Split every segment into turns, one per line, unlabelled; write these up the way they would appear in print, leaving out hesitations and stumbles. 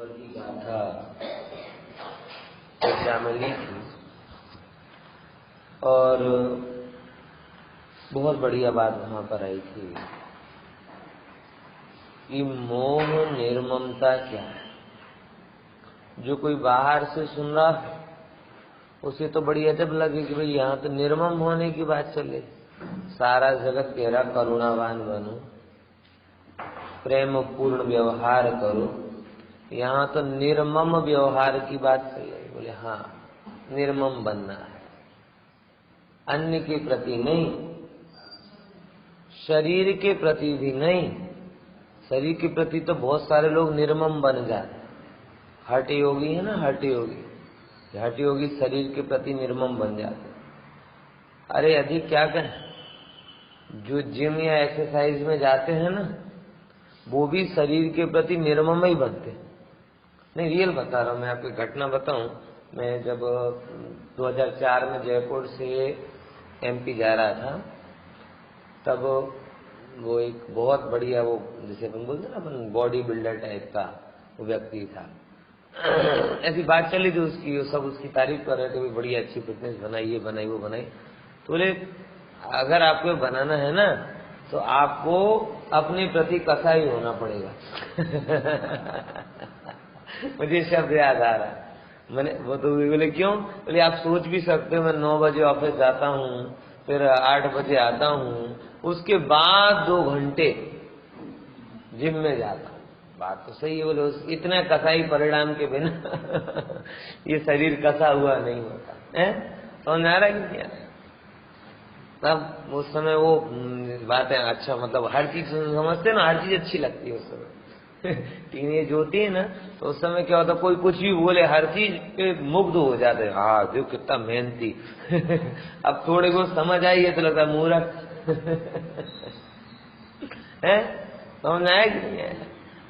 दिगंबर की गाथा चर्चा में ली थी और बहुत बढ़िया बात वहां पर आई थी कि मोह निर्ममता क्या है। जो कोई बाहर से सुन रहा है उसे तो बड़ी अजब लगे कि भाई यहाँ तो निर्मम होने की बात चले, सारा जगत तेरा करुणावान बनो, प्रेम पूर्ण व्यवहार करो, यहाँ तो निर्मम व्यवहार की बात चले। बोले हाँ, निर्मम बनना है, अन्य के प्रति नहीं, शरीर के प्रति भी नहीं। शरीर के प्रति तो बहुत सारे लोग निर्मम बन जाते। हठ योगी है ना, हठ योगी, हठ योगी शरीर के प्रति निर्मम बन जाते। अरे अधिक क्या कहें, जो जिम या एक्सरसाइज में जाते हैं ना, वो भी शरीर के प्रति निर्मम ही बनते। नहीं, रियल बता रहा हूं मैं, आपकी घटना बताऊं। मैं जब 2004 में जयपुर से एमपी जा रहा था, तब वो एक बहुत बढ़िया, वो जैसे अपन बोलते ना, अपन बॉडी बिल्डर टाइप का वो व्यक्ति था। ऐसी बात चली थी उसकी, सब उसकी तारीफ कर रहे थे, बड़ी अच्छी फिटनेस बनाई, ये बनाई वो बनाई। तो बोले अगर आपको बनाना है ना तो आपको अपने प्रति कसाई होना पड़ेगा। मुझे शब्द याद आ रहा। मैंने वो तो बोले क्यों? बोले आप सोच भी सकते हो, मैं 9 बजे ऑफिस जाता हूँ, फिर 8 बजे आता हूँ, उसके बाद 2 घंटे जिम में जाता हूँ। बात तो सही है। बोले इतना कसाई परिणाम के बिना ये शरीर कसा हुआ नहीं होता है। तो नारा किया तब उस समय वो बातें अच्छा, मतलब हर चीज समझते ना, हर चीज अच्छी लगती है उस समय। टीनेज होती है ना, तो उस समय क्या होता, कोई कुछ भी बोले, हर चीज पे मुग्ध हो जाते। हाँ जो कितना मेहनती। अब थोड़े बहुत समझ आई है तो लगता है मूर्ख है। समझ आया कि नहीं आया?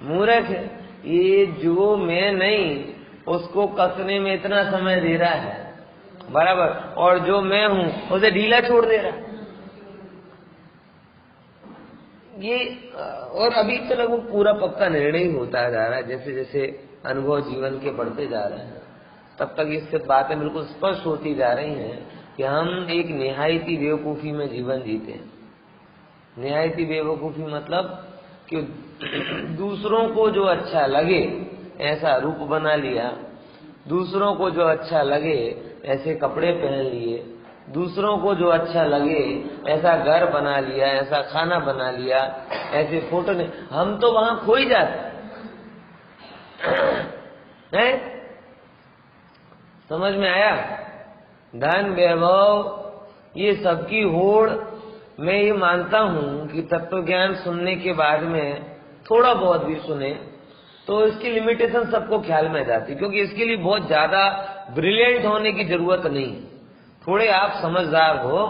मूर्ख है ये, जो मैं नहीं उसको कसने में इतना समय दे रहा है बराबर, और जो मैं हूं उसे ढीला छोड़ दे रहा ये। और अभी तो लगभग पूरा पक्का निर्णय होता जा रहा है, जैसे जैसे अनुभव जीवन के बढ़ते जा रहे हैं तब तक इससे बातें बिल्कुल स्पष्ट होती जा रही हैं कि हम एक निहायती बेवकूफी में जीवन जीते हैं। निहायती बेवकूफी मतलब कि दूसरों को जो अच्छा लगे ऐसा रूप बना लिया, दूसरों को जो अच्छा लगे ऐसे कपड़े पहन लिए, दूसरों को जो अच्छा लगे ऐसा घर बना लिया, ऐसा खाना बना लिया, ऐसे फोटो ने, हम तो वहां खो ही जाते हैं। समझ में आया? धन वैभव ये सबकी होड़। मैं ये मानता हूं कि तत्व ज्ञान सुनने के बाद में थोड़ा बहुत भी सुने तो इसकी लिमिटेशन सबको ख्याल में आ जाती, क्योंकि इसके लिए बहुत ज्यादा ब्रिलियंट होने की जरूरत नहीं। थोड़े आप समझदार हो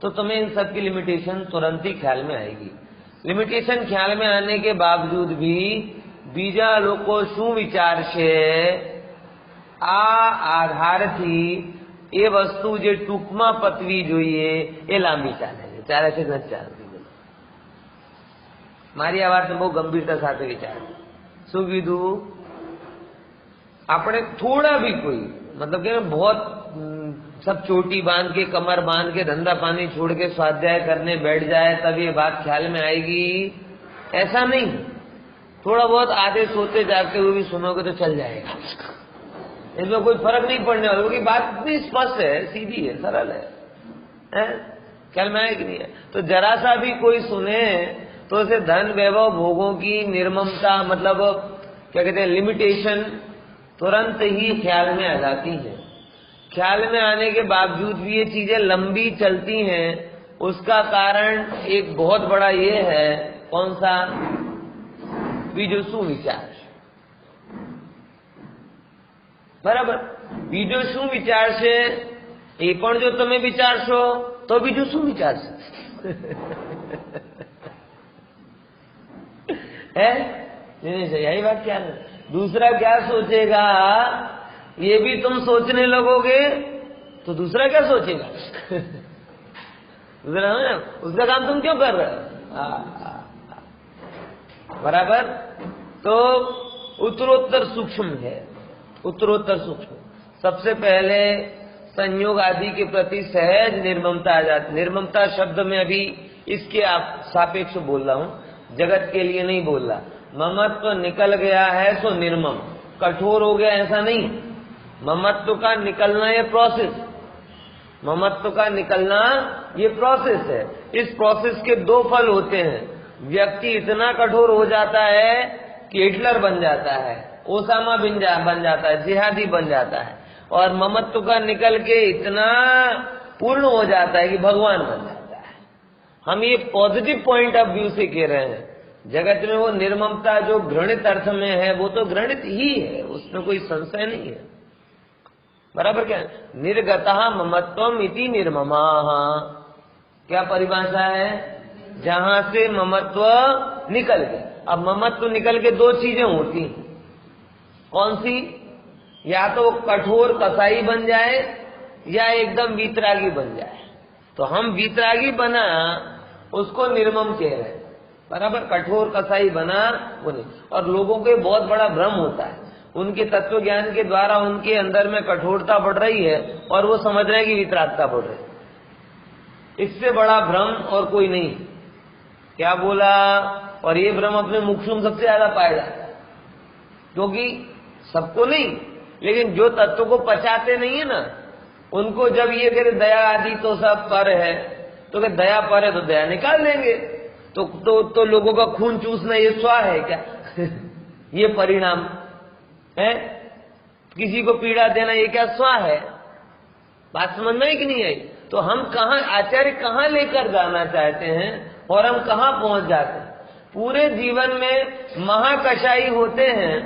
तो तुम्हें इन सब की लिमिटेशन तुरंत ही ख्याल में आएगी। लिमिटेशन ख्याल में आने के बावजूद भी बीजा लोको सुविचार से આધારથી એ વસ્તુ જે ટૂંકમાં પતવી જોઈએ એ લાંબી ચાલે છે, ચાલે છે નથી ચાલતી। મારી આ વાતને બહુ ગંભીરતા સાથે વિચાર। શું કીધું? આપણે थोड़ा भी कोई मतलब कि बहुत सब चोटी बांध के, कमर बांध के, धंधा पानी छोड़ के स्वाध्याय करने बैठ जाए तब ये बात ख्याल में आएगी, ऐसा नहीं। थोड़ा बहुत आधे सोते जागते हुए भी सुनोगे तो चल जाएगा, इसमें कोई फर्क नहीं पड़ने वाला, क्योंकि बात इतनी स्पष्ट है, सीधी है, सरल है? ख्याल में आया कि नहीं है? तो जरा सा भी कोई सुने तो उसे धन वैभव भोगों की निर्ममता, मतलब क्या कहते हैं, लिमिटेशन तुरंत ही ख्याल में आ जाती है। ख्याल में आने के बावजूद भी ये चीजें लंबी चलती हैं, उसका कारण एक बहुत बड़ा ये है, कौन सा? बीजो सुविचार। બરાબર, બીજો શું વિચારશે એ પણ જો તમે વિચારશો તો બીજું શું વિચારશે? है नहीं सही, यही बात क्या है? दूसरा क्या सोचेगा ये भी तुम सोचने लगोगे तो दूसरा क्या सोचेगा? दूसरा ना, उसका काम तुम क्यों कर रहे हो? बराबर। तो उत्तरोत्तर सूक्ष्म है, उत्तरोत्तर सूक्ष्म। सबसे पहले संयोग आदि के प्रति सहज निर्ममता आ जाती। निर्ममता शब्द में अभी इसके सापेक्ष बोल रहा हूं, जगत के लिए नहीं बोल रहा। ममत्व निकल गया है सो निर्मम, कठोर हो गया ऐसा नहीं। ममत्व का निकलना ये प्रोसेस, ममत्व का निकलना ये प्रोसेस है। इस प्रोसेस के दो फल होते हैं। व्यक्ति इतना कठोर हो जाता है कि हिटलर बन जाता है, ओसामा बन जाता है, जिहादी बन जाता है, और ममत्व का निकल के इतना पूर्ण हो जाता है कि भगवान बन जाता है। हम ये पॉजिटिव पॉइंट ऑफ व्यू से कह रहे हैं। जगत में वो निर्ममता जो घृणित अर्थ में है वो तो घृणित ही है, उसमें कोई संशय नहीं है। बराबर क्या है? निर्गतः ममत्वम इति निर्ममाः, क्या परिभाषा है? जहां से ममत्व निकल गया। अब ममत्व निकल के दो चीजें होती हैं, कौन सी? या तो कठोर कसाई बन जाए या एकदम वीतरागी बन जाए। तो हम वीतरागी बना उसको निर्मम कह रहे हैं, बराबर। कठोर कसाई बना वो नहीं। और लोगों को बहुत बड़ा भ्रम होता है, उनके तत्व ज्ञान के द्वारा उनके अंदर में कठोरता बढ़ रही है और वो समझ रहे हैं कि वितरागता बढ़ रही है। इससे बड़ा भ्रम और कोई नहीं। क्या बोला? और ये भ्रम अपने मुख्य में सबसे ज्यादा पाया जाता है, क्योंकि सबको नहीं, लेकिन जो तत्व को पचाते नहीं है ना, उनको जब ये कह दया आदि तो सब पर है, तो क्या दया पर है तो दया निकाल देंगे। तो लोगों का खून चूसना ये स्वा है क्या? ये परिणाम है? किसी को पीड़ा देना ये क्या स्वा है? बात समझ में आई कि नहीं आई? तो हम कहाँ, आचार्य कहाँ लेकर जाना चाहते हैं और हम कहाँ पहुंच जाते हैं? पूरे जीवन में महाकषाई होते हैं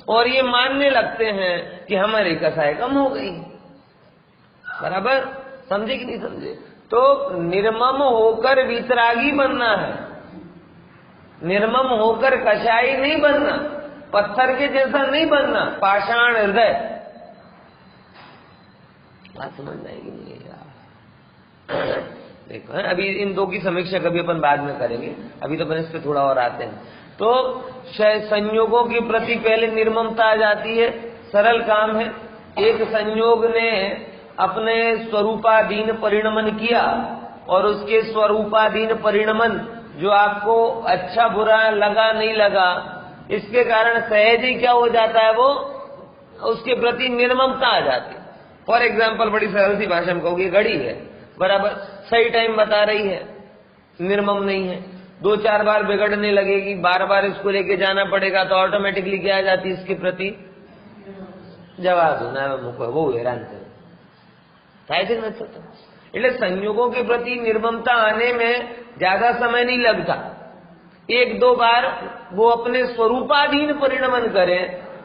और ये मानने लगते हैं कि हमारी कसाई कम हो गई। बराबर समझे कि नहीं समझे? तो निर्मम होकर वितरागी बनना है, निर्मम होकर कषाई नहीं बनना, पत्थर के जैसा नहीं बनना, पाषाण हृदय। बात समझ में आएगी नहीं यार? देखो अभी इन दो की समीक्षा कभी अपन बाद में करेंगे, अभी तो अपन इस पे थोड़ा और आते हैं। तो संयोगों के प्रति पहले निर्ममता आ जाती है, सरल काम है। एक संयोग ने अपने स्वरूपाधीन परिणमन किया और उसके स्वरूपाधीन परिणमन जो आपको अच्छा बुरा लगा नहीं लगा, इसके कारण सहज ही क्या हो जाता है, वो उसके प्रति निर्ममता आ जाती है। फॉर एग्जाम्पल, बड़ी सरल सी भाषा में कहूँगी, घड़ी है, बराबर सही टाइम बता रही है, निर्मम नहीं है, 2-4 बार बिगड़ने लगेगी, बार बार इसको लेके जाना पड़ेगा, तो ऑटोमेटिकली क्या आ जाती है इसके प्रति जवाब देना, वो हैरान करे થાય છે નથી થતો। એટલે संयोगों के प्रति निर्ममता आने में ज्यादा समय नहीं लगता। 1-2 बार वो अपने स्वरूपाधीन परिणमन करें,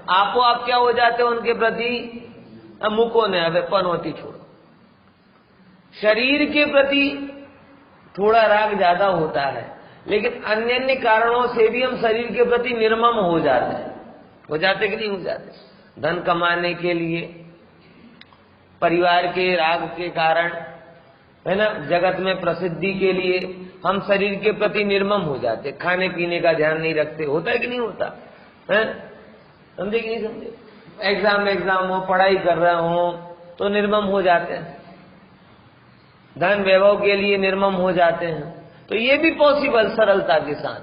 आपो आप क्या हो जाते हो उनके प्रति, मुको ने હવે पनौती छोड़ो। शरीर के प्रति थोड़ा राग ज्यादा होता है, लेकिन अन्य अन्य कारणों से भी हम शरीर के प्रति निर्मम हो जाते हैं। हो जाते कि नहीं हो जाते? धन कमाने के लिए, परिवार के राग के कारण, है ना, जगत में प्रसिद्धि के लिए हम शरीर के प्रति निर्मम हो जाते, खाने पीने का ध्यान नहीं रखते। होता है कि नहीं होता है? समझे कि नहीं समझे? एग्जाम हो, पढ़ाई कर रहा हो तो निर्मम हो जाते हैं, धन वैभव के लिए निर्मम हो जाते हैं। तो ये भी पॉसिबल सरलता के साथ।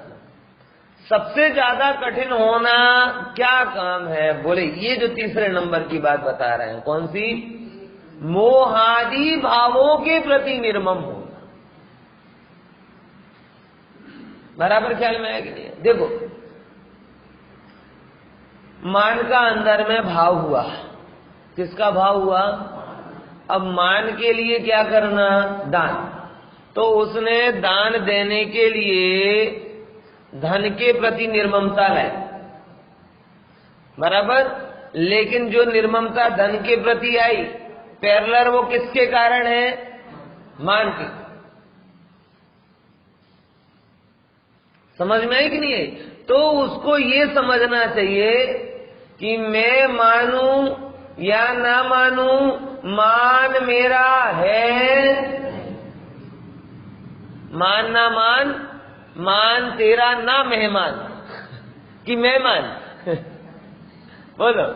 सबसे ज्यादा कठिन होना क्या काम है? बोले ये जो तीसरे नंबर की बात बता रहे हैं, कौन सी? मोहादि भावों के प्रति निर्मम होना। बराबर ख्याल में है कि नहीं? देखो, मान का अंदर में भाव हुआ, किसका भाव हुआ? अब मान के लिए क्या करना? दान। तो उसने दान देने के लिए धन के प्रति निर्ममता है, बराबर। लेकिन जो निर्ममता धन के प्रति आई, पैरेलल वो किसके कारण है? मान के। समझ में आई कि नहीं आई? तो उसको ये समझना चाहिए कि मैं मानूं या ना मानूं, मान मेरा है, मान ना मान, मान तेरा ना मेहमान कि मेहमान बोलो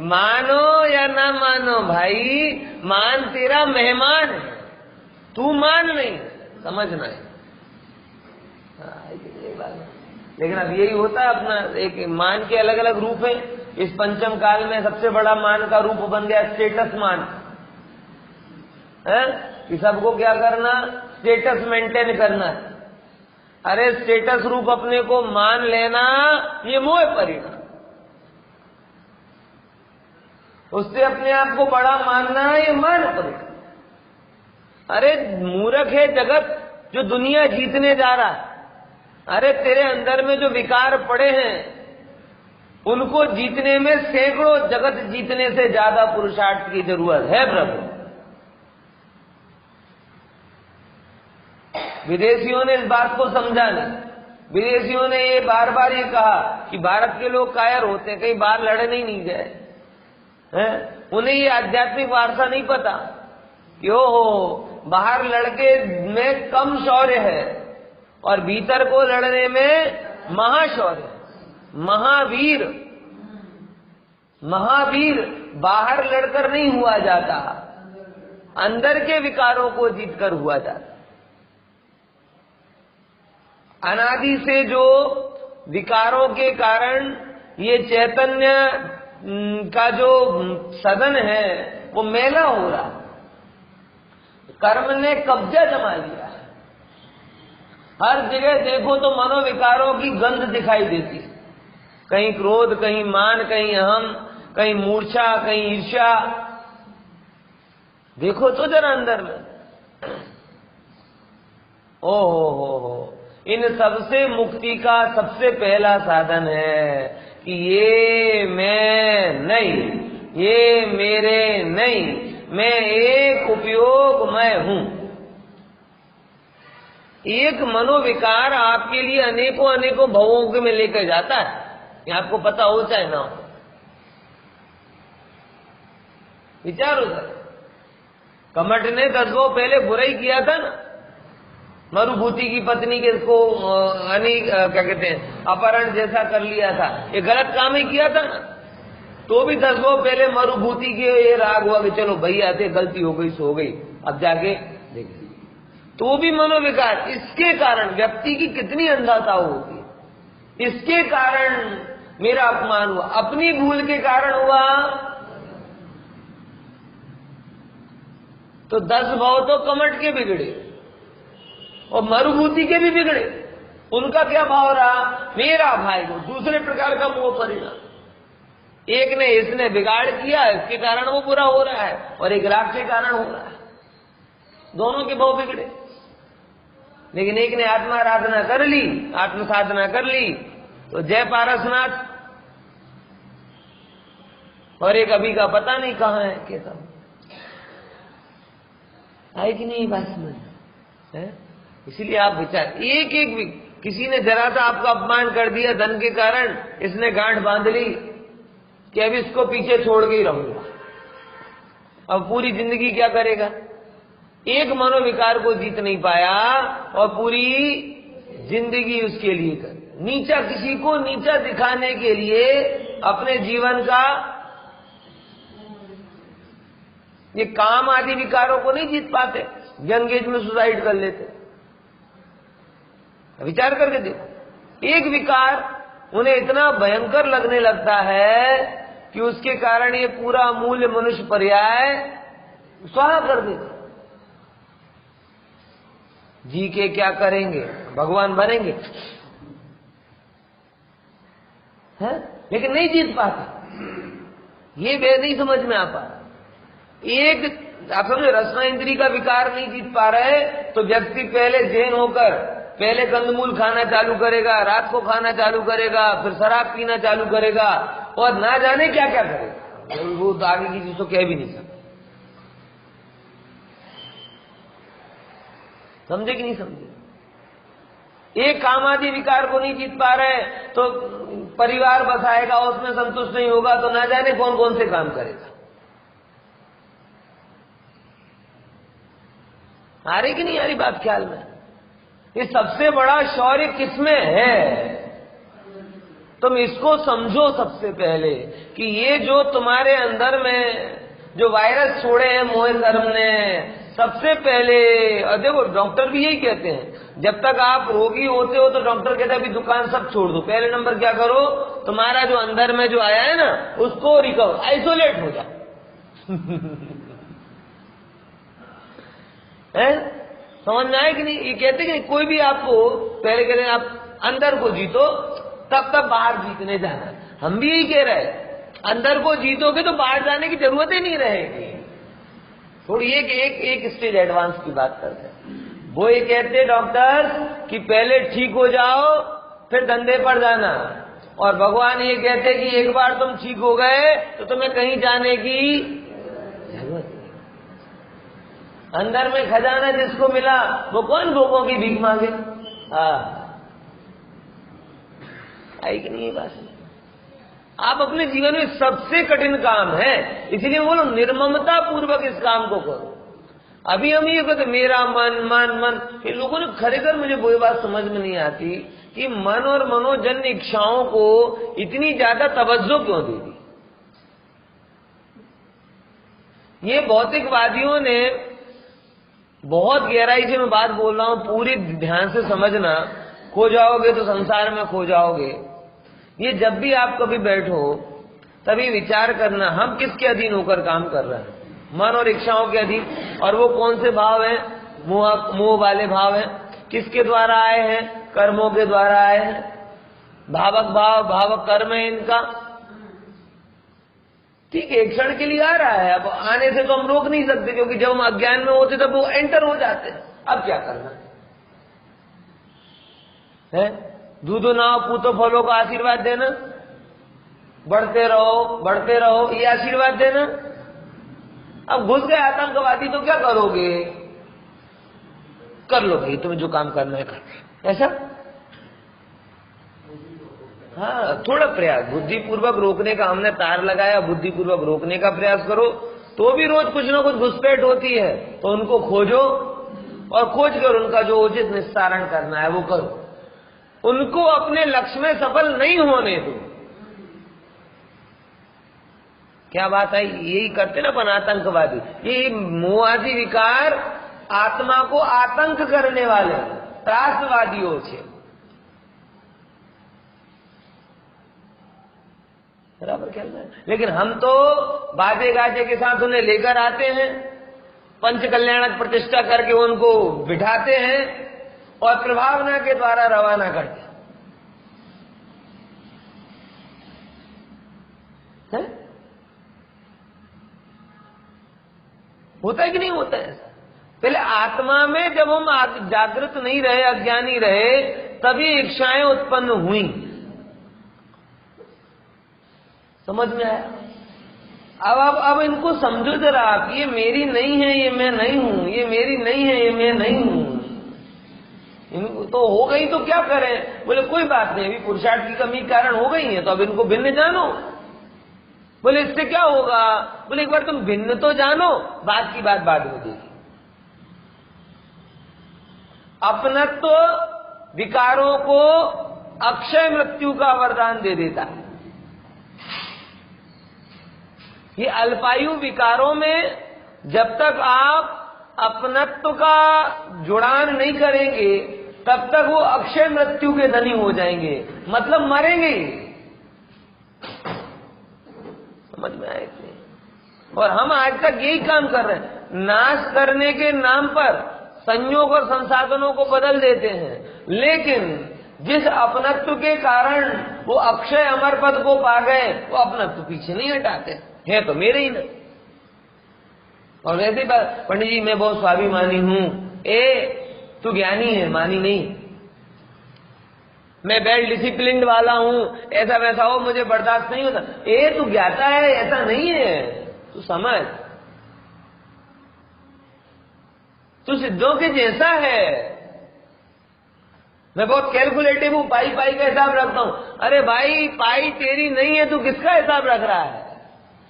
मानो या ना मानो भाई, मान तेरा मेहमान है, तू मान नहीं, समझना है। लेकिन अब यही होता है अपना, एक मान के अलग अलग रूप है। इस पंचम काल में सबसे बड़ा मान का रूप बन गया स्टेटस मान है, कि सबको क्या करना, स्टेटस मेंटेन करना है। अरे स्टेटस रूप अपने को मान लेना, ये मोह परिणाम, उससे अपने आप को बड़ा मानना, ये मान परिणाम। अरे मूर्ख है जगत जो दुनिया जीतने जा रहा है। अरे तेरे अंदर में जो विकार पड़े हैं उनको जीतने में सैकड़ों जगत जीतने से ज्यादा पुरुषार्थ की जरूरत है प्रभु। विदेशियों ने इस बात को समझा नहीं। विदेशियों ने ये बार बार ये कहा कि भारत के लोग कायर होते हैं, कहीं बाहर लड़ने ही नहीं गए हैं। उन्हें ये आध्यात्मिक वारसा नहीं पता कि ओहो बाहर लड़के में कम शौर्य है और भीतर को लड़ने में महाशौर्य। महावीर, महावीर बाहर लड़कर नहीं हुआ जाता, अंदर के विकारों को जीतकर हुआ जाता। अनादि से जो विकारों के कारण ये चैतन्य का जो सदन है वो मैला हो रहा, कर्म ने कब्जा जमा लिया। हर जगह देखो तो मनोविकारों की गंध दिखाई देती, कहीं क्रोध, कहीं मान, कहीं अहम, कहीं मूर्छा, कहीं ईर्ष्या। देखो तो जरा अंदर में। हो इन सबसे मुक्ति का सबसे पहला साधन है कि ये मैं नहीं, ये मेरे नहीं, मैं एक उपयोग मैं हूं। एक मनोविकार आपके लिए अनेकों अनेकों भवों में लेकर जाता है, ये आपको पता हो चाहे ना हो। विचारो सर, कमट ने 10 गो पहले बुराई किया था ना, मरुभूति की पत्नी के इसको क्या कहते हैं, अपहरण जैसा कर लिया था, ये गलत काम ही किया था ना। तो भी 10 गो पहले मरुभूति के ये राग हुआ कि चलो भैया थे, गलती हो गई सो हो गई, अब जाके देखिए। तो भी मनोविकार, इसके कारण व्यक्ति की कितनी अंधता होगी। इसके कारण मेरा अपमान हुआ, अपनी भूल के कारण हुआ। तो 10 भाव तो कमट के बिगड़े और मरुभूति के भी बिगड़े। उनका क्या भाव रहा, मेरा भाई को, दूसरे प्रकार का मोह परिणाम। एक ने इसने बिगाड़ किया, इसके कारण वो बुरा हो रहा है, और एक राग के कारण हो रहा है। दोनों के भाव बिगड़े। लेकिन एक ने आत्मा आराधना कर ली, आत्म साधना कर ली, तो जय पारसनाथ। और एक अभी का पता नहीं कहां है, कैसा है कि नहीं बात समझ है। इसीलिए आप विचार, एक एक किसी ने जरा सा आपका अपमान कर दिया धन के कारण, इसने गांठ बांध ली कि अब इसको पीछे छोड़ के ही रहूंगा। अब पूरी जिंदगी क्या करेगा, एक मनोविकार को जीत नहीं पाया और पूरी जिंदगी उसके लिए कर नीचा, किसी को नीचा दिखाने के लिए अपने जीवन का ये काम आदि विकारों को नहीं जीत पाते, यंग एज में सुसाइड कर लेते। विचार करके देखो, एक विकार उन्हें इतना भयंकर लगने लगता है कि उसके कारण ये पूरा मूल्य मनुष्य पर्याय स्वाहा कर देते। जी के क्या करेंगे, भगवान बनेंगे है? लेकिन नहीं जीत पाते, ये वे नहीं समझ में आ पा। एक आप समझो, रसना इंद्री का विकार नहीं जीत पा रहे तो व्यक्ति पहले जैन होकर पहले कंदमूल खाना चालू करेगा, रात को खाना चालू करेगा, फिर शराब पीना चालू करेगा, और ना जाने क्या क्या करेगा, वो तो आगे की चीज तो कह भी नहीं सकता। समझे कि नहीं समझे? एक कामादि विकार को नहीं जीत पा रहे तो परिवार बसाएगा, उसमें संतुष्ट नहीं होगा तो ना जाने कौन कौन से काम करेगा। आ रही कि नहीं आ रही बात ख्याल में? ये सबसे बड़ा शौर्य किसमें है? तुम इसको समझो सबसे पहले कि ये जो तुम्हारे अंदर में जो वायरस छोड़े हैं मोह कर्म ने, सबसे पहले, और देखो डॉक्टर भी यही कहते हैं, जब तक आप रोगी होते हो तो डॉक्टर कहता है अभी दुकान सब छोड़ दो, पहले नंबर क्या करो, तुम्हारा जो अंदर में जो आया है ना उसको रिकवर, आइसोलेट हो जाओ। है समझ में आए कि नहीं? ये कहते कि कोई भी आपको पहले कहते हैं आप अंदर को जीतो तब तक बाहर जीतने जाना। हम भी यही कह रहे हैं, अंदर को जीतोगे तो बाहर जाने की जरूरत ही नहीं रहेगी। थोड़ी एक स्टेज एडवांस की बात करते हैं। वो ये कहते डॉक्टर कि पहले ठीक हो जाओ फिर धंधे पर जाना, और भगवान ये कहते कि एक बार तुम ठीक हो गए तो तुम्हें कहीं जाने की जरूरत नहीं। अंदर में खजाना जिसको मिला वो कौन भोगों की भीख मांगे? आई कि नहीं बात? आप अपने जीवन में सबसे कठिन काम है, इसलिए बोलो निर्ममता पूर्वक इस काम को करो। अभी हम ये कहते मेरा मन मन मन, ये लोगों ने खरेखर मुझे वो बात समझ में नहीं आती कि मन और मनोजन्य इच्छाओं को इतनी ज्यादा तवज्जो क्यों दे दी। ये भौतिकवादियों ने बहुत गहराई से मैं बात बोल रहा हूं, पूरी ध्यान से समझना, खो जाओगे तो संसार में खो जाओगे। ये जब भी आप कभी बैठो तभी विचार करना हम किसके अधीन होकर काम कर रहे हैं, मन और इच्छाओं के अधीन। और वो कौन से भाव हैं? मोह वाले भाव हैं। किसके द्वारा आए हैं? कर्मों के द्वारा आए हैं। भावक भाव भावक कर्म है इनका। ठीक है, एक क्षण के लिए आ रहा है, अब आने से तो हम रोक नहीं सकते, क्योंकि जब हम अज्ञान में होते तब वो एंटर हो जाते हैं। अब क्या करना है? दूधो नाव पूतो फलों का आशीर्वाद देना, बढ़ते रहो ये आशीर्वाद देना। अब घुस गए आतंकवादी तो क्या करोगे? कर लो भाई, तुम्हें जो काम करना है कर, ऐसा। हाँ, थोड़ा प्रयास बुद्धिपूर्वक रोकने का, हमने तार लगाया, बुद्धिपूर्वक रोकने का प्रयास करो, तो भी रोज कुछ ना कुछ घुसपैठ होती है, तो उनको खोजो और खोज कर उनका जो उचित निस्तारण करना है वो करो। उनको अपने लक्ष्य में सफल नहीं होने दो। क्या बात है? यही करते ना अपन आतंकवादी, ये मोहादी विकार आत्मा को आतंक करने वाले त्रासवादियों से बराबर खेलना है। लेकिन हम तो बाजे गाजे के साथ उन्हें लेकर आते हैं, पंच कल्याणक प्रतिष्ठा करके उनको बिठाते हैं और प्रभावना के द्वारा रवाना करते हैं। होता है कि नहीं होता है? पहले आत्मा में जब हम जागृत नहीं रहे, अज्ञानी रहे, तभी इच्छाएं उत्पन्न हुई। समझ में आया? अब इनको समझो जरा आप, ये मेरी नहीं है, ये मैं नहीं हूं, ये मेरी नहीं है, ये मैं नहीं हूं। इनको तो हो गई तो क्या करें? बोले कोई बात नहीं, अभी पुरुषार्थ की कमी के कारण हो गई है, तो अब इनको भिन्न जानो। बोले इससे क्या होगा? बोले एक बार तुम भिन्न तो जानो, बात की बात बाद में देगी। अपनत्व विकारों को अक्षय मृत्यु का वरदान दे देता है। ये अल्पायु विकारों में जब तक आप अपनत्व का जुड़ान नहीं करेंगे तब तक वो अक्षय मृत्यु के धनी हो जाएंगे, मतलब मरेंगे। समझ में आए? और हम आज तक यही काम कर रहे हैं, नाश करने के नाम पर संयोग और संसाधनों को बदल देते हैं, लेकिन जिस अपनत्व के कारण वो अक्षय अमर पद को पा गए, वो अपनत्व पीछे नहीं हटाते हैं, तो मेरे ही नहीं। और वैसे पंडित जी मैं बहुत स्वाभिमानी हूं, तू ज्ञानी है, मानी नहीं। मैं वेल डिसिप्लिन्ड वाला हूं, ऐसा वैसा हो, मुझे बर्दाश्त नहीं होता। तू ज्ञाता है, ऐसा नहीं है, तू समझ, तू सिद्धों के जैसा है। मैं बहुत कैलकुलेटिव हूं, पाई पाई का हिसाब रखता हूं। अरे भाई, पाई तेरी नहीं है, तू किसका हिसाब रख रहा है?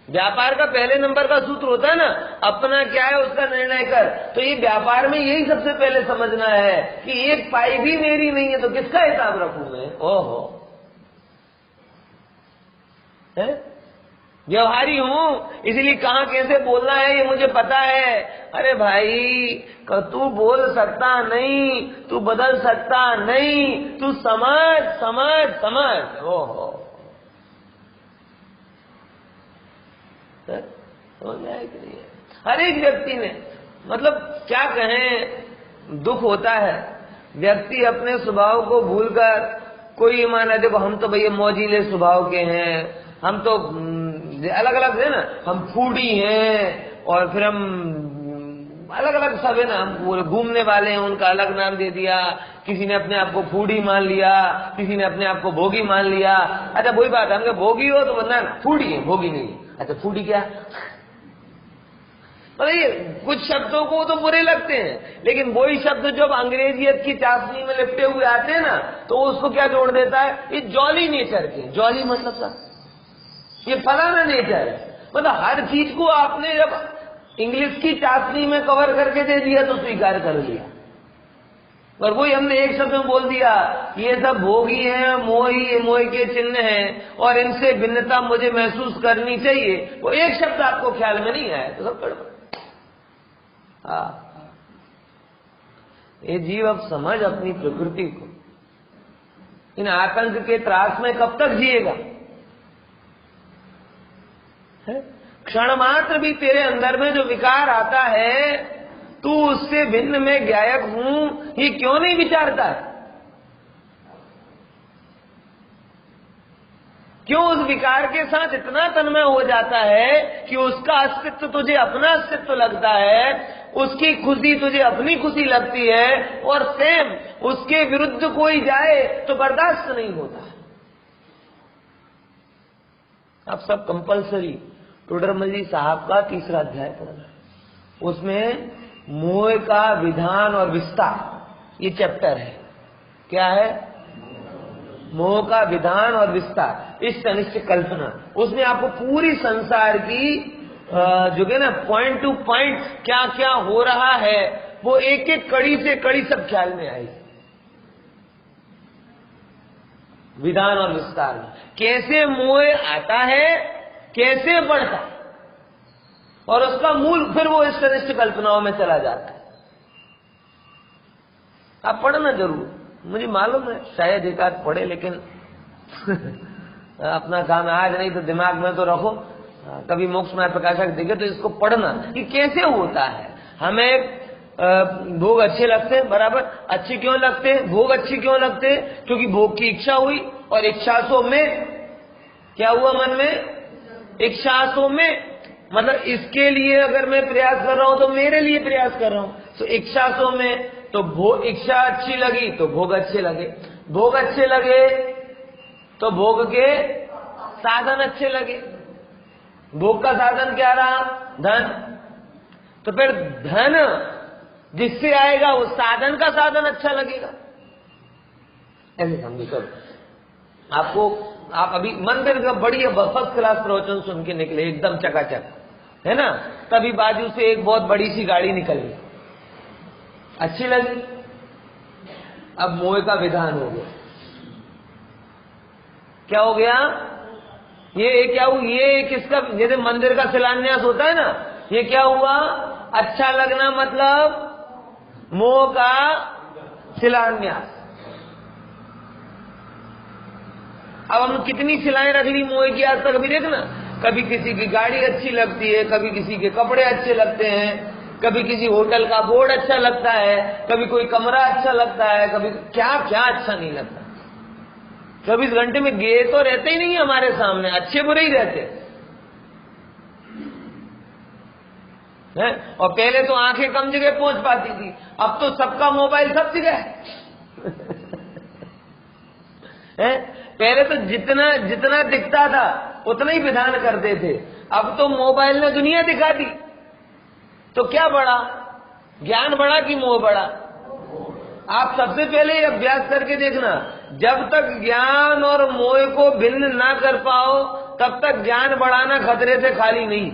व्यापार का पहले नंबर का सूत्र होता है ना, अपना क्या है उसका निर्णय कर। तो ये व्यापार में यही सबसे पहले समझना है कि एक पाई भी मेरी नहीं है, तो किसका हिसाब रखूं मैं? ओहो, है? व्यवहारी हूं, इसलिए कहां कैसे बोलना है ये मुझे पता है। अरे भाई, तू बोल सकता नहीं, तू बदल सकता नहीं, तू समझ समझ समझ। ओहो, समझ में आया कि नहीं? हर एक व्यक्ति ने, मतलब क्या कहें, दुख होता है। व्यक्ति अपने स्वभाव को भूलकर, कोई माना देखो हम तो भैया मौजीले स्वभाव के हैं, हम तो अलग अलग है ना, हम फूडी हैं, और फिर हम अलग अलग सब है ना, हम पूरे घूमने वाले हैं, उनका अलग नाम दे दिया। किसी ने अपने आप को फूडी मान लिया, किसी ने अपने आप को भोगी मान लिया। अच्छा वही बात है, हम भोगी हो तो बंदा फूडी है, भोगी नहीं। अच्छा फूडी क्या, ये कुछ शब्दों को तो बुरे लगते हैं, लेकिन वही शब्द जब अंग्रेजियत की चाशनी में लिपटे हुए आते हैं ना, तो उसको क्या जोड़ देता है, ये जॉली नेचर के। जॉली मतलब क्या, ये फलाना नेचर है। मतलब हर चीज को आपने जब इंग्लिश की चाशनी में कवर करके दे दिया तो स्वीकार कर लिया। और वही हमने एक शब्द में बोल दिया, ये सब भोगी हैं, मोही मोह के चिन्ह हैं, और इनसे भिन्नता मुझे महसूस करनी चाहिए। वो एक शब्द आपको ख्याल में नहीं आया तो सब गड़बड़। ये जीव अब समझ अपनी प्रकृति को, इन आतंक के त्रास में कब तक जिएगा? क्षण मात्र भी तेरे अंदर में जो विकार आता है, तू उससे भिन्न में ज्ञायक हूं, ये क्यों नहीं विचारता है? क्यों उस विकार के साथ इतना तन्मय हो जाता है कि उसका अस्तित्व तुझे अपना अस्तित्व लगता है, उसकी खुशी तुझे अपनी खुशी लगती है, और सेम उसके विरुद्ध कोई जाए तो बर्दाश्त नहीं होता। अब सब कंपलसरी टोडरमल जी साहब का 3रा अध्याय पढ़ना, उसमें मोह का विधान और विस्तार, ये चैप्टर है। क्या है? मोह का विधान और विस्तार, इष्ट अनिष्ट कल्पना। उसमें आपको पूरी संसार की जो है ना, पॉइंट टू पॉइंट क्या क्या हो रहा है, वो एक एक कड़ी से कड़ी सब ख्याल में आएगी। विधान और विस्तार में कैसे मोह आता है, कैसे बढ़ता, और उसका मूल फिर वो इष्ट अनिष्ट कल्पनाओं में चला जाता है। आप पढ़ना जरूर, मुझे मालूम है शायद एक आध पढ़े, लेकिन अपना काम आज नहीं तो दिमाग में तो रखो, कभी मोक्ष में प्रकाशक देखे तो इसको पढ़ना कि कैसे होता है। हमें भोग अच्छे लगते हैं, बराबर। अच्छे क्यों लगते हैं, भोग अच्छे क्यों लगते हैं? क्योंकि भोग की इच्छा हुई, और इच्छासों में क्या हुआ, मन में इच्छासों में, मतलब इसके लिए अगर मैं प्रयास कर रहा हूं तो मेरे लिए प्रयास कर रहा हूं, तो इच्छासों में तो भोग, इच्छा अच्छी लगी तो भोग अच्छे लगे, भोग अच्छे लगे तो भोग के साधन अच्छे लगे। भोग का साधन क्या रहा? धन। तो फिर धन जिससे आएगा वो साधन का साधन अच्छा लगेगा। ऐसे समझो सब। आपको, आप अभी मंदिर का बढ़िया फर्स्ट क्लास प्रवचन सुन के निकले, एकदम चकाचक, है ना, तभी बाजू से एक बहुत बड़ी सी गाड़ी निकली, अच्छी लगी, अब मोह का विधान हो गया। क्या हो गया? ये क्या हुआ? ये किसका, जैसे मंदिर का शिलान्यास होता है ना, ये क्या हुआ? अच्छा लगना मतलब मोह का शिलान्यास। अब हम कितनी शिलाएं रख ली मोह की आज तक, अभी देखना, कभी किसी की गाड़ी अच्छी लगती है, कभी किसी के कपड़े अच्छे लगते हैं, कभी किसी होटल का बोर्ड अच्छा लगता है, कभी कोई कमरा अच्छा लगता है, कभी क्या क्या अच्छा नहीं लगता। 24 घंटे में गे तो रहते ही नहीं हमारे सामने, अच्छे बुरे ही रहते हैं। और पहले तो आंखें कम जगह पहुंच पाती थी, अब तो सबका मोबाइल सब जगह है। पहले तो जितना जितना दिखता था उतना ही विधान करते थे, अब तो मोबाइल ने दुनिया दिखा दी। तो क्या बढ़ा, ज्ञान बढ़ा कि मोह बढ़ा? आप सबसे पहले अभ्यास करके देखना, जब तक ज्ञान और मोह को भिन्न ना कर पाओ तब तक ज्ञान बढ़ाना खतरे से खाली नहीं।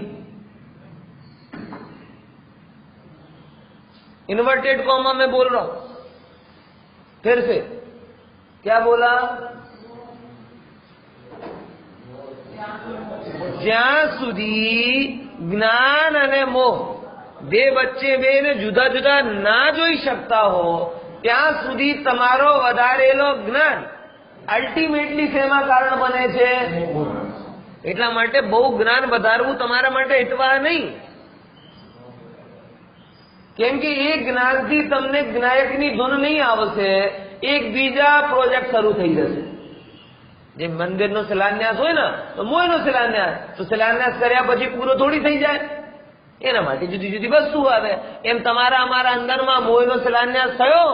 इन्वर्टेड कॉमा में बोल रहा हूं, फिर से क्या बोला? જ્યાં સુધી જ્ઞાન અને મોહ બે વચ્ચે બેને જુદા જુદા ના જોઈ શકતા હો ત્યાં સુધી તમારો વધારેલો જ્ઞાન અલ્ટિમેટલી શેમાં કારણ બને છે? એટલા માટે બહુ જ્ઞાન વધારવું તમારા માટે હિતવા નહીં. કેમ કે એ જ્ઞાનથી તમને જ્ઞાયકની ધૂન નહીં આવશે, એક બીજા પ્રોજેક્ટ શરૂ થઈ જશે. જે મંદિરનો શિલાન્યાસ હોય ને તો મોયનો શિલાન્યાસ, તો શિલાન્યાસ કર્યા પછી પૂરો થોડી થઈ જાય, એના માટે જુદી જુદી વસ્તુ આવે. એમ તમારા અમારા અંદરમાં મોયનો શિલાન્યાસ થયો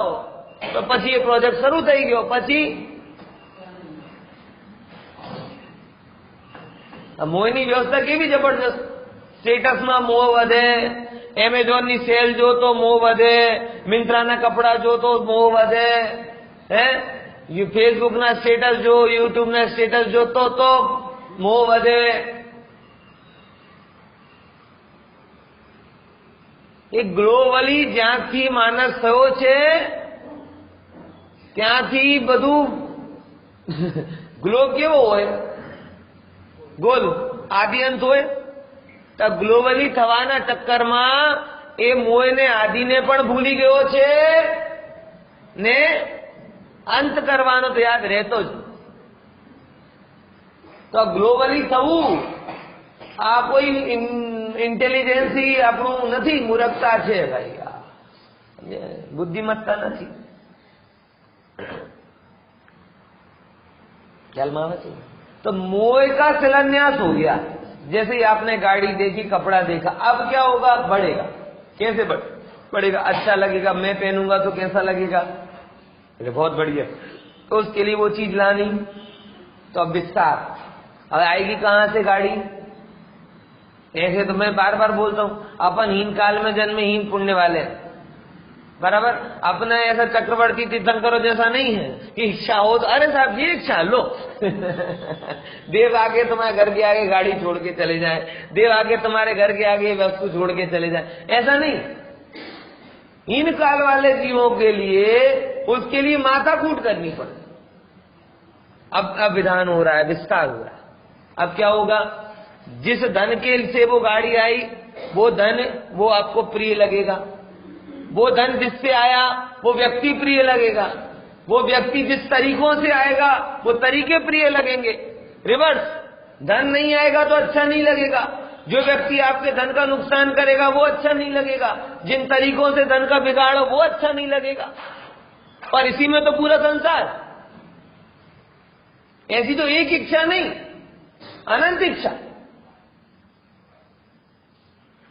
તો પછી એ પ્રોજેક્ટ શરૂ થઈ ગયો. પછી મોહની વ્યવસ્થા કેવી જબરજસ્ત. સ્ટેટસમાં મોહ વધે, એમેઝોનની સેલ જો તો મોહ વધે, મિંત્રાના કપડા જો તો મોહ વધે, ફેસબુકના સ્ટેટસ જો, યુટ્યુબના સ્ટેટસ જોતો તો મોહ વધે. એ ગ્લોબલી જ્યાંથી માનસ થયો છે ત્યાંથી બધું ગ્લોબ કેવો હોય? ગોલ આદિ અંત હોય. તો ગ્લોબલી થવાના ચક્કરમાં એ મોહને આદિને પણ ભૂલી ગયો છે ને અંત કરવાનો તો યાદ રહેતો જ. તો ગ્લોબલી થવું આ કોઈ ઇન્ટેલિજન્સી આપણું નથી, મૂર્ખતા છે ભાઈ, बुद्धिमत्ता नहीं. ख्याल में आवे? तो मोह का शिलान्यास हो गया. जैसे ही आपने गाड़ी देखी, कपड़ा देखा, अब क्या होगा? बढ़ेगा. कैसे बढ़ेगा? अच्छा लगेगा, मैं पहनूंगा तो कैसा लगेगा? बहुत बढ़िया. तो उसके लिए वो चीज लानी. तो अब विस्तार. अब आएगी कहां से गाड़ी? ऐसे तो मैं बार बार बोलता हूं, अपन हीन काल में जन्मे हीन पुण्य वाले हैं, बराबर. अपना ऐसा चक्रवर्ती तीर्थंकरों जैसा नहीं है कि इच्छा हो तो अरे साहब ये इच्छा लो. देव आगे तुम्हारे घर के आगे गाड़ी छोड़ के चले जाए, देव आगे तुम्हारे घर के आगे वस्तु छोड़ के चले जाए, ऐसा नहीं. इन काल वाले जीवों के लिए उसके लिए माथा कूट करनी पड़े. अब विधान हो रहा है, विस्तार हो रहा है. अब क्या होगा? जिस धन के से वो गाड़ी आई, वो धन वो आपको प्रिय लगेगा. वो धन जिससे आया वो व्यक्ति प्रिय लगेगा. वो व्यक्ति जिस तरीकों से आएगा वो तरीके प्रिय लगेंगे. रिवर्स, धन नहीं आएगा तो अच्छा नहीं लगेगा. जो व्यक्ति आपके धन का नुकसान करेगा वो अच्छा नहीं लगेगा. जिन तरीकों से धन का बिगाड़ो वो अच्छा नहीं लगेगा. और इसी में तो पूरा संसार. ऐसी तो एक इच्छा नहीं, अनंत इच्छा.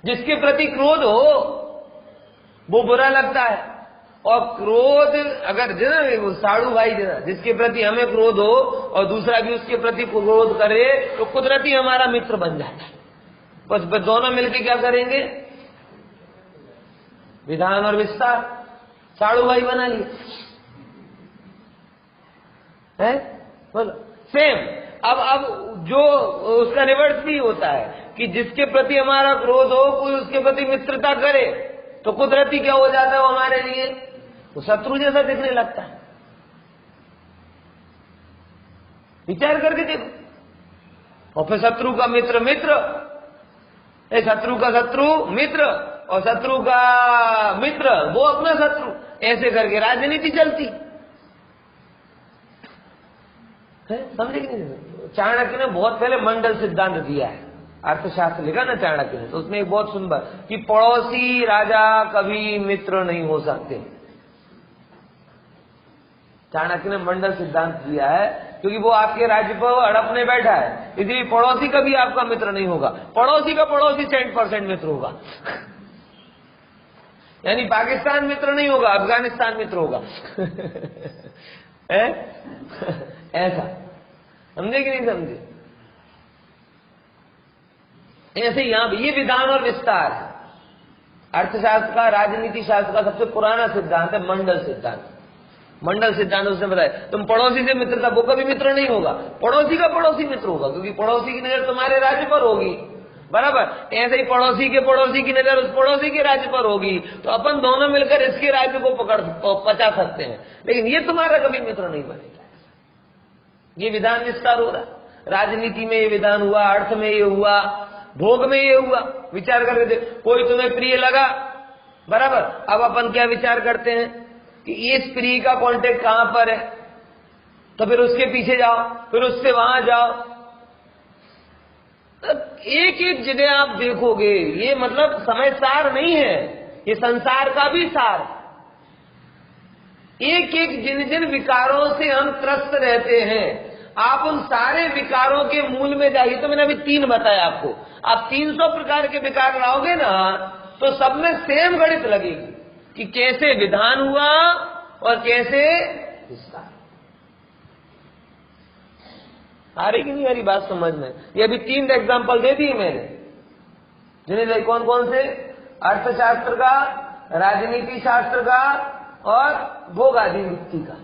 जिसके प्रति क्रोध हो वो बुरा लगता है. और क्रोध अगर वो साड़ू भाई जिसके प्रति हमें क्रोध हो और दूसरा भी उसके प्रति क्रोध करे तो कुदरती हमारा मित्र बन जाता है. बस दोनों मिलके क्या करेंगे? विधान और विस्तार. साड़ू भाई बना लिए है. बोलो सेम. अब जो उसका रिवर्स भी होता है कि जिसके प्रति हमारा क्रोध हो, कोई उसके प्रति मित्रता करे तो कुदरती क्या हो जाता है वो हमारे लिए? वो शत्रु जैसा दिखने लगता है. विचार करके देखो. और फिर शत्रु का मित्र मित्र, शत्रु का शत्रु मित्र, और शत्रु का मित्र वो अपना शत्रु, ऐसे करके राजनीति चलती है. समझे कि नहीं? चाणक्य ने बहुत पहले मंडल सिद्धांत दिया है. अर्थशास्त्र लिखा ना चाणक्य ने, तो उसमें एक बहुत सुंदर कि पड़ोसी राजा कभी मित्र नहीं हो सकते. चाणक्य ने मंडल सिद्धांत दिया है क्योंकि वो आपके राज्य पर हड़पने बैठा है, इसलिए पड़ोसी कभी आपका मित्र नहीं होगा. पड़ोसी का पड़ोसी 100% मित्र होगा. यानी पाकिस्तान मित्र नहीं होगा, अफगानिस्तान मित्र होगा. ऐसा समझे कि नहीं समझे? ऐसे यहां भी ये विधान और विस्तार है. अर्थशास्त्र का, राजनीति शास्त्र का सबसे पुराना सिद्धांत है मंडल सिद्धांत. मंडल सिद्धांत उसने बताया तुम पड़ोसी से मित्रता, वो कभी मित्र नहीं होगा. पड़ोसी का पड़ोसी मित्र होगा क्योंकि पड़ोसी की नजर तुम्हारे राज्य पर होगी, बराबर. ऐसे ही पड़ोसी की नजर उस पड़ोसी के राज्य पर होगी, तो अपन दोनों मिलकर इसके राज्य को पचा सकते हैं, लेकिन ये तुम्हारा कभी मित्र नहीं बनेगा. ये विधान विस्तार हो रहा है. राजनीति में ये विधान हुआ, अर्थ में ये हुआ, भोग में ये हुआ। विचार करके देख, कोई तुम्हें प्रिय लगा, बराबर। अब अपन क्या विचार करते हैं कि इस प्रिय का कांटेक्ट कहां पर है, तो फिर उसके पीछे जाओ, फिर उससे वहां जाओ। एक एक जगह आप देखोगे, ये मतलब समय सार नहीं है, ये संसार का भी सार। एक एक जिन जिन विकारों से हम त्रस्त रहते हैं, आप उन सारे विकारों के मूल में जाइए। तो मैंने अभी 3 बताया आपको, आप 300 प्रकार के विकार लाओगे ना, तो सब में सेम गणित लगेगी कि कैसे विधान हुआ और कैसे विस्तार। आ रही कि नहीं आ रही बात समझ में? ये अभी 3 एग्जाम्पल दे दिए मैंने, जिन्हें कौन कौन से, अर्थशास्त्र का, राजनीति शास्त्र का और भोग आदि वृत्ति का।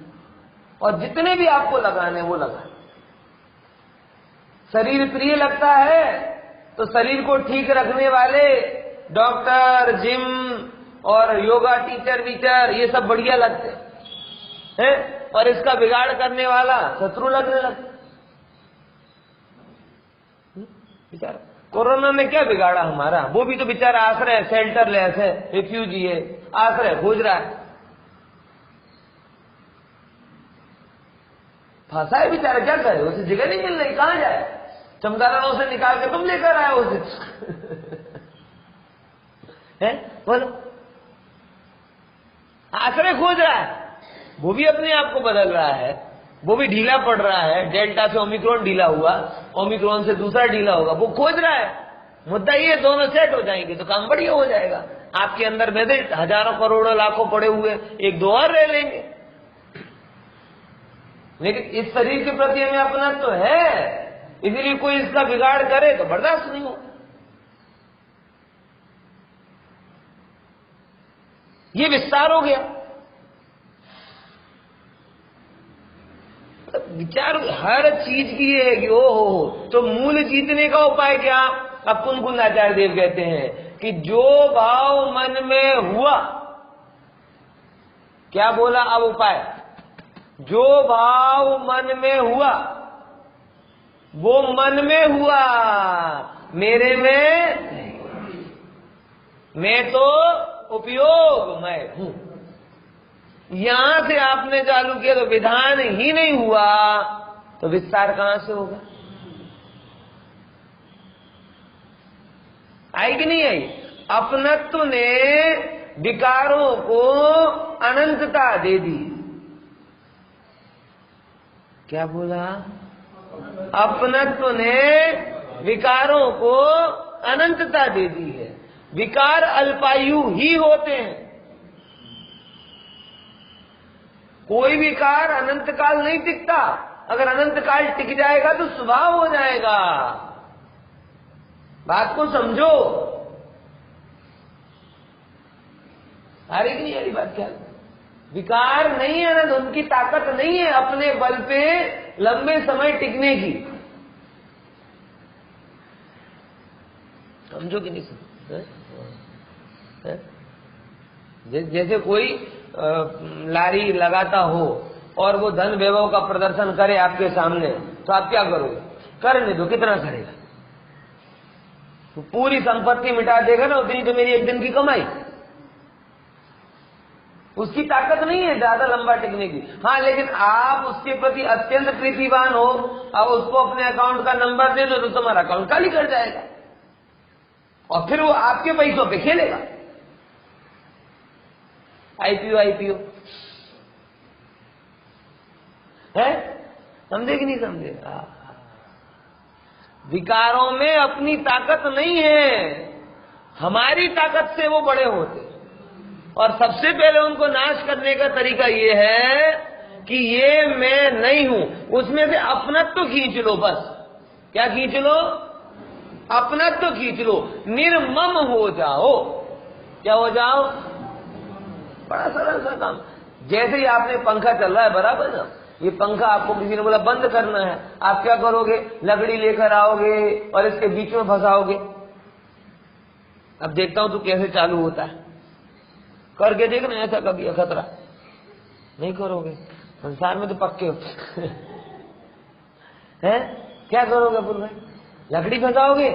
और जितने भी आपको लगाने वो लगाने। शरीर प्रिय लगता है तो शरीर को ठीक रखने वाले डॉक्टर, जिम और योगा टीचर वीचर ये सब बढ़िया लगते हैं, और इसका बिगाड़ करने वाला शत्रु लगने लगता। बेचारा कोरोना ने क्या बिगाड़ा हमारा, वो भी तो बेचारा आश्रय शेल्टर लेस है, रिफ्यूजी है, आश्रय खोज रहा है। फंसा है बेचारा, क्या करे, उसे जगह नहीं मिल रही, कहां जाए? चमगादड़ों से निकाल के तुम लेकर आए उसे है, बोलो। आश्रय खोज रहा है, वो भी अपने आप को बदल रहा है, वो भी ढीला पड़ रहा है। डेल्टा से ओमिक्रॉन ढीला हुआ, ओमिक्रॉन से दूसरा ढीला होगा, वो खोज रहा है। मुद्दा ये दोनों सेट हो जाएंगे तो काम बढ़िया हो जाएगा। आपके अंदर में हजारों करोड़ों लाखों पड़े हुए, 1-2 और रह लेंगे। लेकिन इस शरीर के प्रति हमें अपना तो है, इसलिए कोई इसका बिगाड़ करे तो बर्दाश्त नहीं हो। ये विस्तार हो गया। विचार हर चीज की है कि हो तो मूल जीतने का उपाय क्या? अब कुंकुन आचार्य देव कहते हैं कि जो भाव मन में हुआ, क्या बोला अब उपाय? जो भाव मन में हुआ वो मन में हुआ, मेरे में, मैं तो उपयोग मैं हूं। यहां से आपने चालू किया तो विधान ही नहीं हुआ तो विस्तार कहां से होगा? आई कि नहीं आई? अपनत्व ने विकारों को अनंतता दे दी। क्या बोला? अपनत्व ने विकारों को अनंतता दे दी है। विकार अल्पायु ही होते हैं, कोई विकार अनंत काल नहीं टिकता। अगर अनंत काल टिक जाएगा तो स्वभाव हो जाएगा। बात को समझो। आ रही कि नहीं आ रही बात? क्या विकार नहीं है ना, उनकी ताकत नहीं है अपने बल पे लंबे समय टिकने की। समझो कि नहीं समझो? जैसे कोई लारी लगाता हो और वो धन वैभव का प्रदर्शन करे आपके सामने, तो आप क्या करोगे? करने दो, कितना करेगा? तो पूरी संपत्ति मिटा देगा ना, उतनी तो मेरी एक दिन की कमाई। उसकी ताकत नहीं है ज्यादा लंबा टिकने की। हाँ, लेकिन आप उसके प्रति अत्यंत प्रीतिवान हो, अब उसको अपने अकाउंट का नंबर दे दो तो तुम्हारा अकाउंट खाली कर जाएगा और फिर वो आपके पैसों पे खेलेगा। आईपीओ है, समझे कि नहीं समझे? विकारों में अपनी ताकत नहीं है, हमारी ताकत से वो बड़े होते। और सबसे पहले उनको नाश करने का तरीका ये है कि ये मैं नहीं हूं, उसमें से अपनत्व खींच लो। बस क्या खींच लो? अपनत्व खींच लो, निर्मम हो जाओ। क्या हो जाओ? बड़ा सरल सा काम। जैसे ही आपने पंखा चल रहा है, बराबर ना, ये पंखा आपको किसी ने बोला बंद करना है, आप क्या करोगे? लकड़ी लेकर आओगे और इसके बीच में फंसाओगे। अब देखता हूं तू कैसे चालू होता है, करके देखना। ऐसा कभी खतरा नहीं करोगे। संसार में तो पक्के हो हैं, क्या करोगे अपुन भाई? लकड़ी फंसाओगे?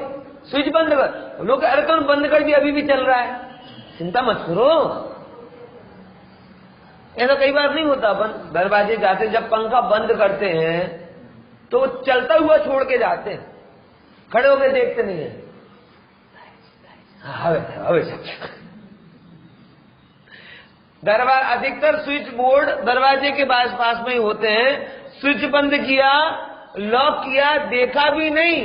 स्विच बंद कर। लोग अरे तो बंद कर दिया, अभी भी चल रहा है। चिंता मत करो। ऐसा कई बार नहीं होता, अपन दरवाजे जाते जब पंखा बंद करते हैं तो चलता हुआ छोड़ के जाते हैं, खड़े होकर देखते नहीं है। दरवाजा अधिकतर स्विच बोर्ड दरवाजे के पास में ही होते हैं। स्विच बंद किया, लॉक किया, देखा भी नहीं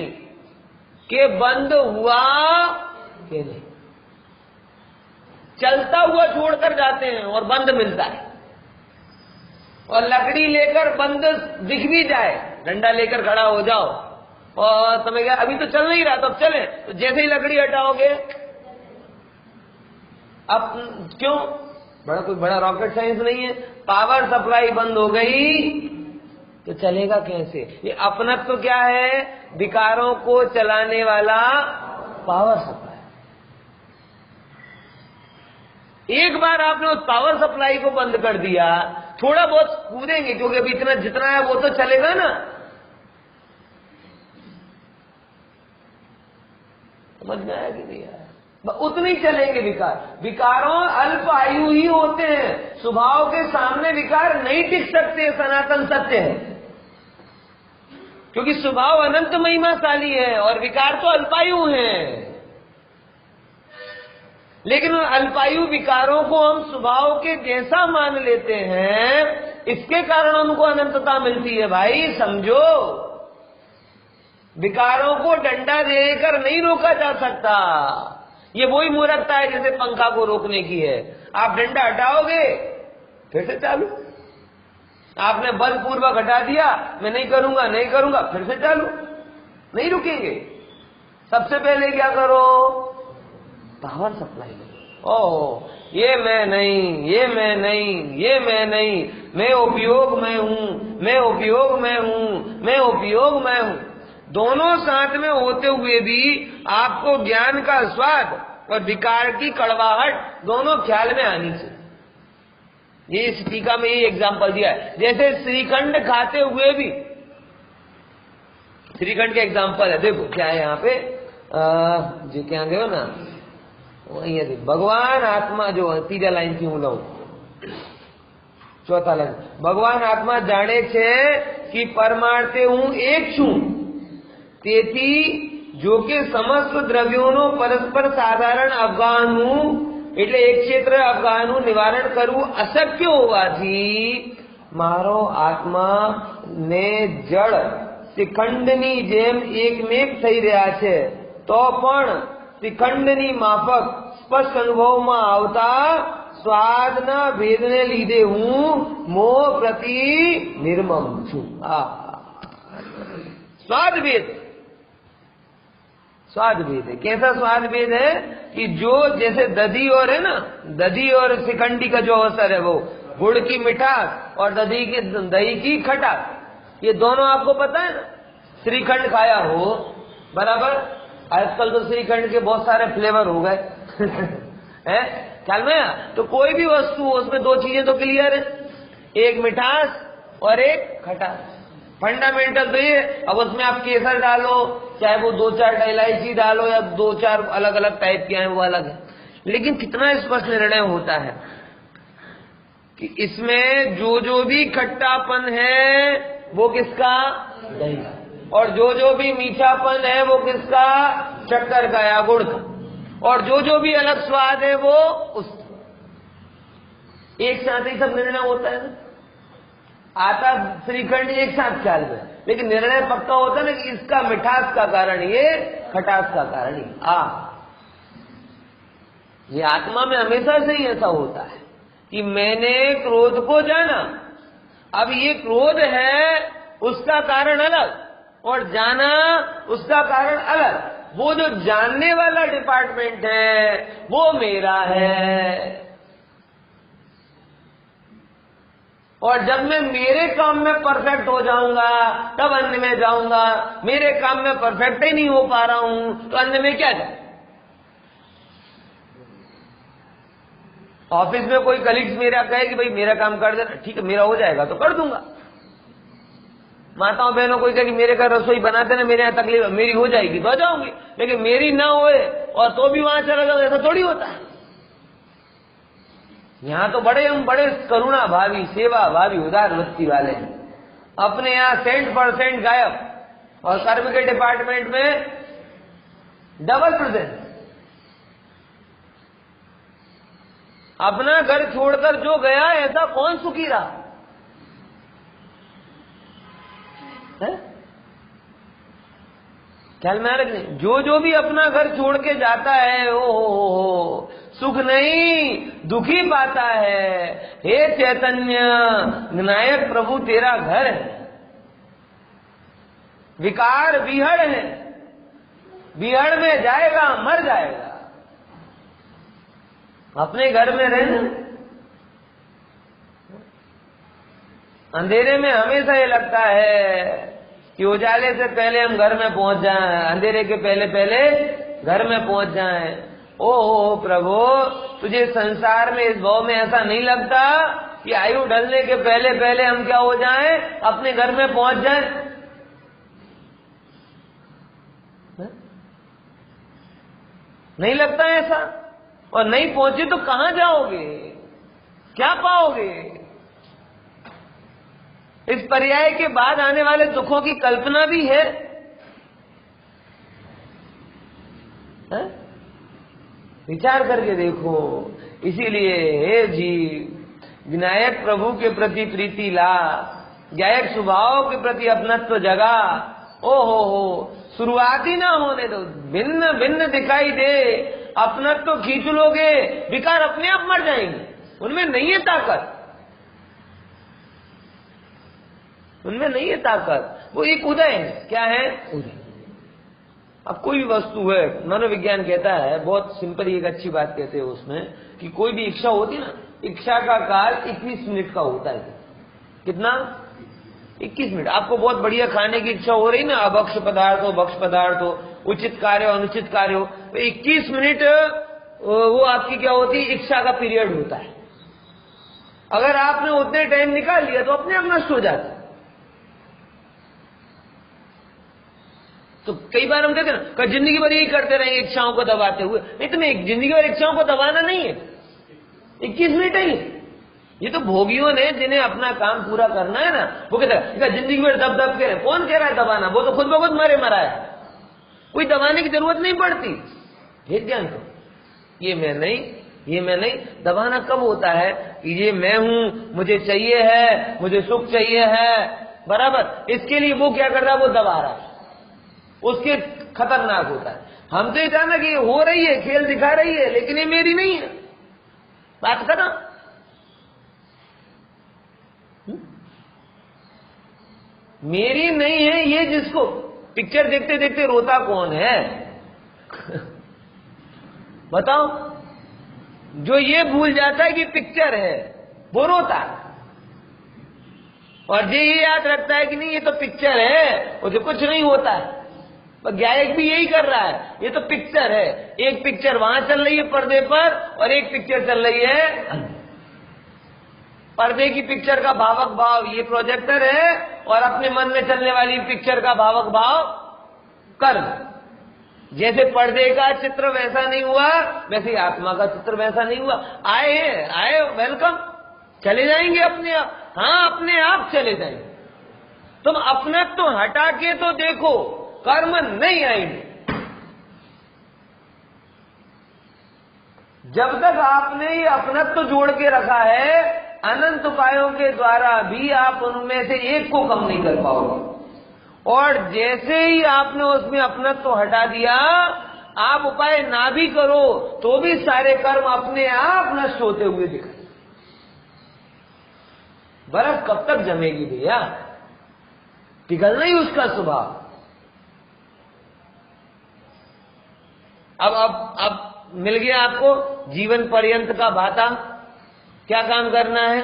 कि बंद हुआ कि नहीं, चलता हुआ छोड़कर जाते हैं और बंद मिलता है। और लकड़ी लेकर बंद दिख भी जाए, डंडा लेकर खड़ा हो जाओ और समझ गया अभी तो चल नहीं रहा, तो अब चले, तो जैसे ही लकड़ी हटाओगे, अब क्यों? कोई बड़ा रॉकेट साइंस नहीं है। पावर सप्लाई बंद हो गई तो चलेगा कैसे? ये अपनत्व तो क्या है? विकारों को चलाने वाला पावर सप्लाई। एक बार आपने उस पावर सप्लाई को बंद कर दिया, थोड़ा बहुत कूदेंगे क्योंकि अभी इतना जितना है वो तो चलेगा ना। समझ में आया कि नहीं आया? उतने ही चलेंगे विकार। विकारों अल्प आयु ही होते हैं, स्वभाव के सामने विकार नहीं टिक सकते, सनातन सत्य है। क्योंकि स्वभाव अनंत महिमाशाली है और विकार तो अल्पायु हैं। लेकिन अल्पायु विकारों को हम स्वभाव के जैसा मान लेते हैं, इसके कारण उनको अनंतता मिलती है। भाई समझो, विकारों को डंडा देकर नहीं रोका जा सकता। ये वही मूर्खता है जैसे पंखा को रोकने की है। आप डंडा हटाओगे फिर से चालू, आपने बलपूर्वक हटा दिया, मैं नहीं करूंगा, फिर से चालू, नहीं रुकेंगे। सबसे पहले क्या करो? पावर सप्लाई करो। ओह, ये मैं नहीं, मैं उपयोग में हूं, दोनों साथ में होते हुए भी आपको ज्ञान का स्वाद और विकार की कड़वाहट दोनों ख्याल में आनी चाहिए। ये इस टीका में ये एग्जाम्पल दिया है। जैसे श्रीखंड खाते हुए भी, श्रीखंड के एग्जाम्पल है, देखो क्या है यहाँ पे, जो क्या गए ना वही है, भगवान आत्मा, जो तीजा लाइन थी हूं चौथा लाइन, भगवान आत्मा जाने छे कि परमार्थे हूं एक छू, તેથી જો કે સમસ્ત દ્રવ્યોનો પરસ્પર સાધારણ અવગાહનું એટલે એક ક્ષેત્ર અવગાહનું નિવારણ કરવું અશક્ય હોવાથી મારો આત્મા ને જળ શ્રીખંડની જેમ એકમેક થઈ રહ્યા છે, તો પણ શ્રીખંડની માફક સ્પષ્ટ અનુભવમાં આવતા સ્વાદના ભેદને લીધે હું મોહ પ્રતિ નિર્મમ છું। स्वाद भेद है। कैसा स्वाद भेद है कि जो जैसे दधी और है ना, दधी और श्रीखंडी का जो अवसर है, वो गुड़ की मिठास और दही की खटास, ये दोनों आपको पता है ना। श्रीखंड खाया हो, बराबर, आजकल तो श्रीखंड के बहुत सारे फ्लेवर हो गए हैं, ख्याल में। तो कोई भी वस्तु हो उसमें दो चीजें तो क्लियर है, एक मिठास और एक खटास। फंडामेंटल तो ये। अब उसमें आप केसर डालो, चाहे वो 2-4 इलायची डालो या 2-4 अलग अलग टाइप के हैं, वो अलग है। लेकिन कितना स्पष्ट निर्णय होता है कि इसमें जो भी खट्टापन है वो किसका? दही। और जो भी मीठापन है वो किसका? शक्कर का या गुड़ का। और जो भी अलग स्वाद है वो उस एक साथ ही सब निर्णय होता है ना। आता श्रीखंड एक साथ ख्याल में, लेकिन निर्णय पक्का होता है ना कि इसका मिठास का कारण ये, खटास का कारण ये। ये आत्मा में हमेशा से ही ऐसा होता है कि मैंने क्रोध को जाना, अब ये क्रोध है उसका कारण अलग और जाना उसका कारण अलग। वो जो जानने वाला डिपार्टमेंट है वो मेरा है, और जब मैं मेरे काम में परफेक्ट हो जाऊंगा तब अन्य में जाऊंगा। मेरे काम में परफेक्ट ही नहीं हो पा रहा हूं तो अन्य में क्या जाए? ऑफिस में कोई कलीग्स मेरा कहे कि भाई मेरा काम कर देना, ठीक है, मेरा हो जाएगा तो कर दूंगा। माताओं बहनों कोई कहे कि मेरे घर रसोई बनाते ना, मेरे यहाँ तकलीफ मेरी हो जाएगी तो आ जाऊंगी, लेकिन मेरी ना होए और तो भी वहां चला जाओ, ऐसा थोड़ी होता है। यहाँ तो हम बड़े करुणा भावी, सेवा भावी, उदार वृत्ति वाले हैं। अपने यहाँ 100% गायब और कर्म के डिपार्टमेंट में डबल प्रेजेंट। अपना घर छोड़कर जो गया ऐसा कौन सुखी रहा है? ख्याल में आ रहा नहीं? जो भी अपना घर छोड़ के जाता है ओ सुख नहीं दुखी पाता है। हे चैतन्य विनायक प्रभु तेरा घर है, विकार विहड़ है, विहड़ में जाएगा मर जाएगा। अपने घर में रहना। अंधेरे में हमेशा ये लगता है कि उजाले से पहले हम घर में पहुंच जाएं, अंधेरे के पहले पहले घर में पहुंच जाएं। ओ प्रभु तुझे संसार में इस भाव में ऐसा नहीं लगता कि आयु ढलने के पहले पहले हम क्या हो जाएं, अपने घर में पहुंच जाएं? नहीं लगता है ऐसा? और नहीं पहुंचे तो कहां जाओगे, क्या पाओगे? इस पर्याय के बाद आने वाले दुखों की कल्पना भी है? विचार करके देखो। इसीलिए हे जीव विनायक प्रभु के प्रति प्रीति ला, गायक स्वभाव के प्रति अपनत्व जगा। हो शुरुआत ही ना होने दो, भिन्न भिन्न दिखाई दे, अपनत्व खींच लोगे, विकार अपने आप मर जाएंगे। उनमें नहीं है ताकत, उनमें नहीं है ताकत। वो एक उदय है। क्या है? उदय। अब कोई भी वस्तु है, मनोविज्ञान कहता है, बहुत सिंपल एक अच्छी बात कहते हैं उसमें, कि कोई भी इच्छा होती ना, इच्छा का काल 21 मिनट का होता है। कितना? 21 मिनट। आपको बहुत बढ़िया खाने की इच्छा हो रही ना, अभक्ष पदार्थ हो, भक्ष पदार्थ हो, उचित कार्य हो, अनुचित कार्य हो, तो 21 मिनट वो आपकी क्या होती है? इच्छा का पीरियड होता है। अगर आपने उतने टाइम निकाल लिया तो अपने आप नष्ट हो जाता है। तो कई बार हम कहते हैं ना, जिंदगी भर यही करते रहेंगे इच्छाओं को दबाते हुए। नहीं, तुम्हें जिंदगी भर इच्छाओं को दबाना नहीं है, 21 मिनट ही। ये तो भोगियों ने जिन्हें अपना काम पूरा करना है ना, वो कहते हैं जिंदगी भर दब दब के। कौन कह रहा है दबाना? वो तो खुद ब खुद मरे मरा है, कोई दबाने की जरूरत नहीं पड़ती। हे ज्ञान को ये मैं नहीं, ये मैं नहीं। दबाना कब होता है कि ये मैं हूं, मुझे चाहिए है, मुझे सुख चाहिए है, बराबर। इसके लिए वो क्या कर रहा है? वो दबा रहा है, उसके खतरनाक होता है। हम तो ये जानना कि ये हो रही है, खेल दिखा रही है, लेकिन ये मेरी नहीं है। बात करना, मेरी नहीं है। ये जिसको पिक्चर देखते देखते रोता कौन है? बताओ। जो ये भूल जाता है कि पिक्चर है वो रोता है, और जो ये याद रखता है कि नहीं ये तो पिक्चर है, उसे कुछ नहीं होता है। गायक भी यही कर रहा है, ये तो पिक्चर है। एक पिक्चर वहां चल रही है पर्दे पर, और एक पिक्चर चल रही है पर्दे की पिक्चर का भावक भाव ये प्रोजेक्टर है, और अपने मन में चलने वाली पिक्चर का भावक भाव कर्म। जैसे पर्दे का चित्र वैसा नहीं हुआ, वैसे आत्मा का चित्र वैसा नहीं हुआ। आए हैं, आए, वेलकम, चले जाएंगे अपने आप। हाँ, अपने आप चले जाएंगे। तुम अपने तो हटा के तो देखो, कर्म नहीं आएंगे। जब तक आपने ये अपनत्व जोड़ के रखा है, अनंत उपायों के द्वारा भी आप उनमें से एक को कम नहीं कर पाओगे। और जैसे ही आपने उसमें अपनत्व हटा दिया, आप उपाय ना भी करो तो भी सारे कर्म अपने आप नष्ट होते हुए दिखाए। बर्फ कब तक जमेगी भैया? पिघलना ही उसका स्वभाव। अब मिल गया आपको जीवन पर्यंत का भाता। क्या काम करना है?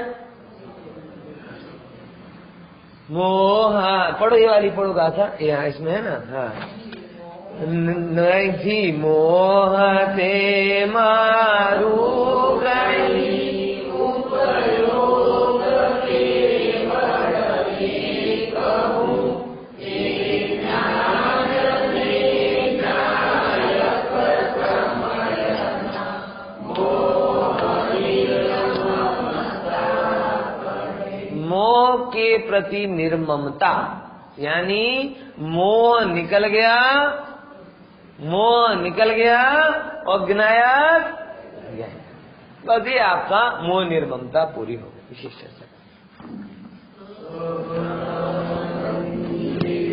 मोह। पढ़ो ये वाली, पढ़ो गाथा, यहाँ इसमें है ना। हाँ, नहीं मोह से मारू गई उपयोग के कहूं के प्रति निर्ममता, यानी मोह निकल गया और ज्ञायात ज्ञान, बस ये आपका मोह निर्ममता पूरी हो गई। विशेष चर्चा।